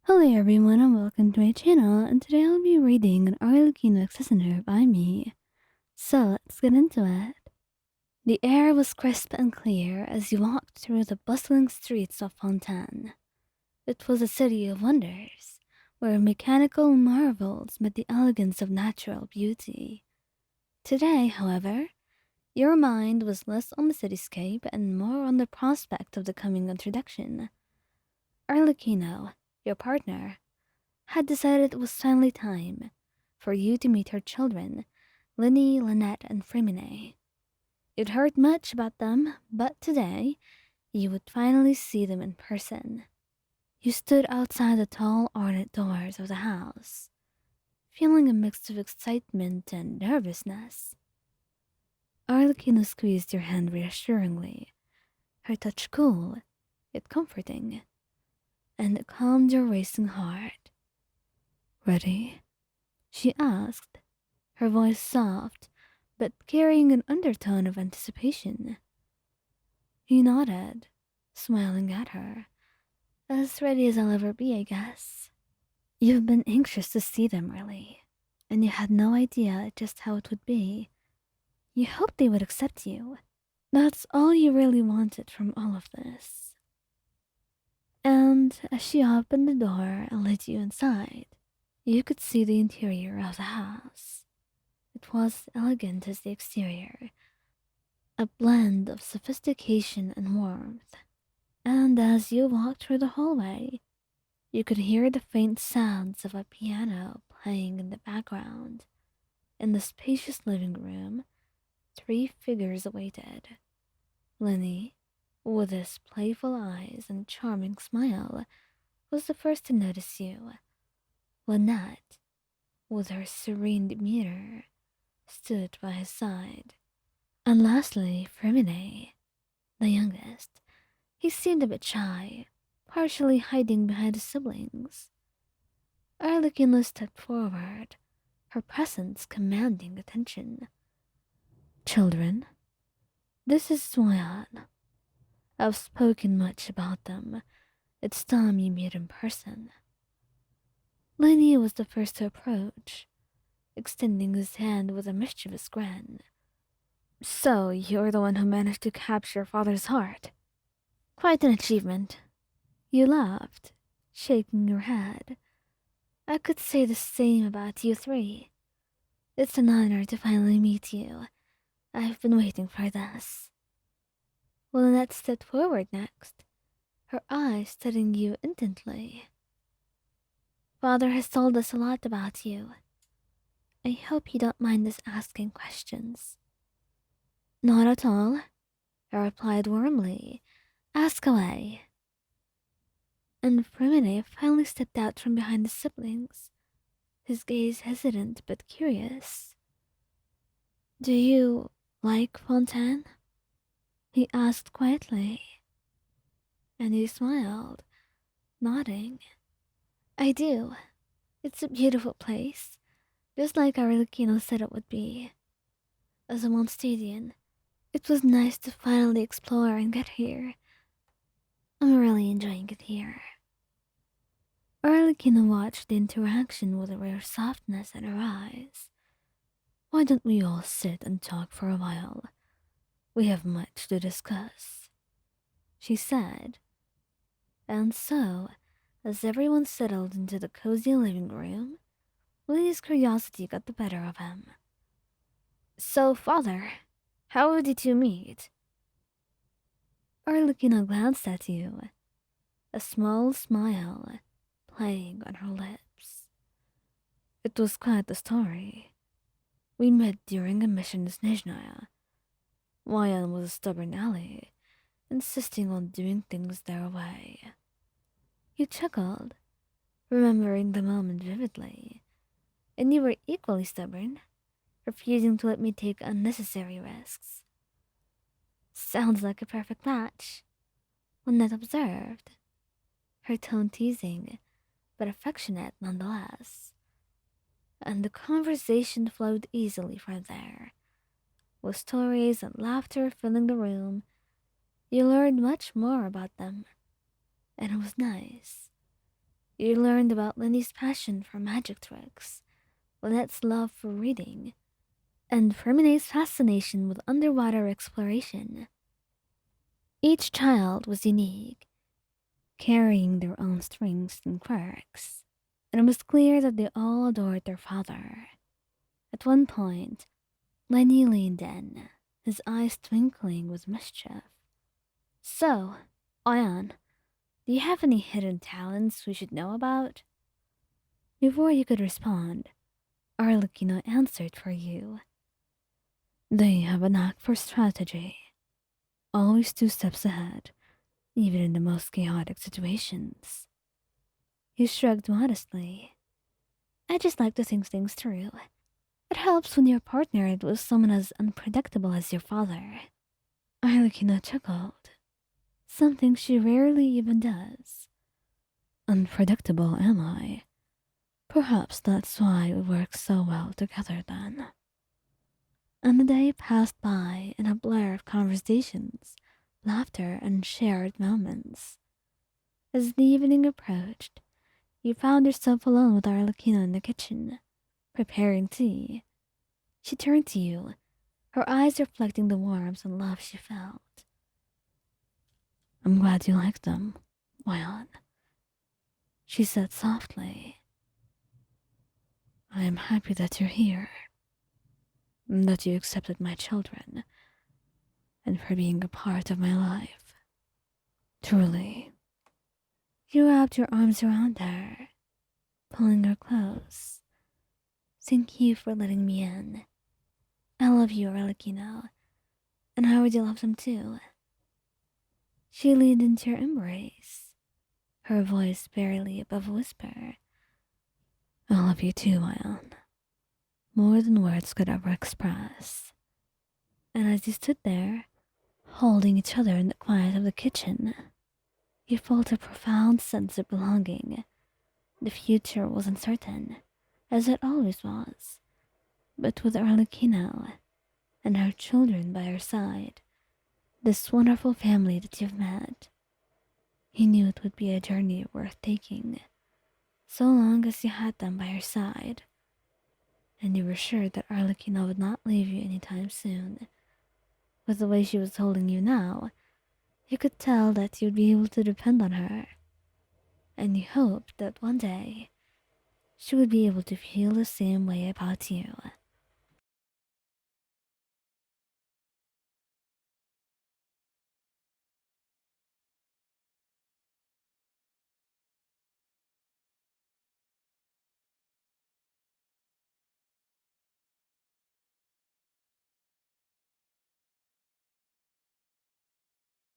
Hello everyone and welcome to my channel, and today I'll be reading an Arlecchino listener by me. So let's get into it. The air was crisp and clear as you walked through the bustling streets of Fontaine. It was a city of wonders, where mechanical marvels met the elegance of natural beauty. Today, however, your mind was less on the cityscape and more on the prospect of the coming introduction. Arlecchino, your partner, had decided it was finally time for you to meet her children, Linny, Lynette, and Frimine. You'd heard much about them, but today you would finally see them in person. You stood outside the tall, ornate doors of the house, feeling a mix of excitement and nervousness. Arlecchino squeezed your hand reassuringly, her touch cool, yet comforting, and it calmed your racing heart. "Ready?" she asked, her voice soft, but carrying an undertone of anticipation. He nodded, smiling at her. "As ready as I'll ever be, I guess. You've been anxious to see them, really, and you had no idea just how it would be. You hoped they would accept you. That's all you really wanted from all of this." And as she opened the door and let you inside, you could see the interior of the house. It was elegant as the exterior, a blend of sophistication and warmth. And as you walked through the hallway, you could hear the faint sounds of a piano playing in the background. In the spacious living room, three figures awaited. Linny, with his playful eyes and charming smile, was the first to notice you. Lynette, with her serene demeanor, stood by his side. And lastly, Frimine, the youngest. He seemed a bit shy, partially hiding behind his siblings. Arlecchino stepped forward, her presence commanding attention. "Children, this is Swayan. I've spoken much about them. It's time you meet in person." Lenny was the first to approach, extending his hand with a mischievous grin. "So, you're the one who managed to capture your father's heart. Quite an achievement." You laughed, shaking your head. "I could say the same about you three. It's an honor to finally meet you. I've been waiting for this." Lynette stepped forward next, her eyes studying you intently. "Father has told us a lot about you. I hope you don't mind us asking questions." "Not at all," I replied warmly. "Ask away." And Frimine finally stepped out from behind the siblings, his gaze hesitant but curious. "Do you like Fontaine?" he asked quietly. And he smiled, nodding. "I do. It's a beautiful place, just like Arlecchino said it would be. As a Monstadian, it was nice to finally explore and get here. I'm really enjoying it here." Arlecchino watched the interaction with a rare softness in her eyes. "Why don't we all sit and talk for a while? We have much to discuss," she said. And so, as everyone settled into the cozy living room, Lily's curiosity got the better of him. "So, father, how did you two meet?" Arlecchino glanced at you, a small smile playing on her lips. "It was quite the story. We met during a mission in Snezhnaya. Wayan was a stubborn ally, insisting on doing things their way." You chuckled, remembering the moment vividly. "And you were equally stubborn, refusing to let me take unnecessary risks." "Sounds like a perfect match," Lynette observed, her tone teasing, but affectionate nonetheless. And the conversation flowed easily from there. With stories and laughter filling the room, you learned much more about them, and it was nice. You learned about Lindy's passion for magic tricks, Lynette's love for reading, and Ferminae's fascination with underwater exploration. Each child was unique, carrying their own strengths and quirks, and it was clear that they all adored their father. At one point, Lenny leaned in, his eyes twinkling with mischief. So, Ion, do you have any hidden talents we should know about? Before you could respond, Arlecchino answered for you. They have a knack for strategy, always 2 steps ahead, even in the most chaotic situations. He shrugged modestly. I just like to think things through. It helps when you're partnered with someone as unpredictable as your father. Arlecchino chuckled, something she rarely even does. Unpredictable, am I? Perhaps that's why we work so well together then. And the day passed by in a blur of conversations, laughter, and shared moments. As the evening approached, you found yourself alone with Arlecchino in the kitchen, preparing tea. She turned to you, her eyes reflecting the warmth and love she felt. I'm glad you like them, Wyan, she said softly. I am happy that you're here, and that you accepted my children, and for being a part of my life. Truly. You wrapped your arms around her, pulling her close. Thank you for letting me in. I love you, Arlecchino, and I already love them too. She leaned into your embrace, her voice barely above a whisper. I love you too, Ion. More than words could ever express. And as you stood there, holding each other in the quiet of the kitchen, you felt a profound sense of belonging. The future was uncertain, as it always was, but with Arlecchino and her children by her side, this wonderful family that you've met, you knew it would be a journey worth taking, so long as you had them by your side, and you were sure that Arlecchino would not leave you anytime soon. With the way she was holding you now, you could tell that you'd be able to depend on her, and you hoped that one day she would be able to feel the same way about you.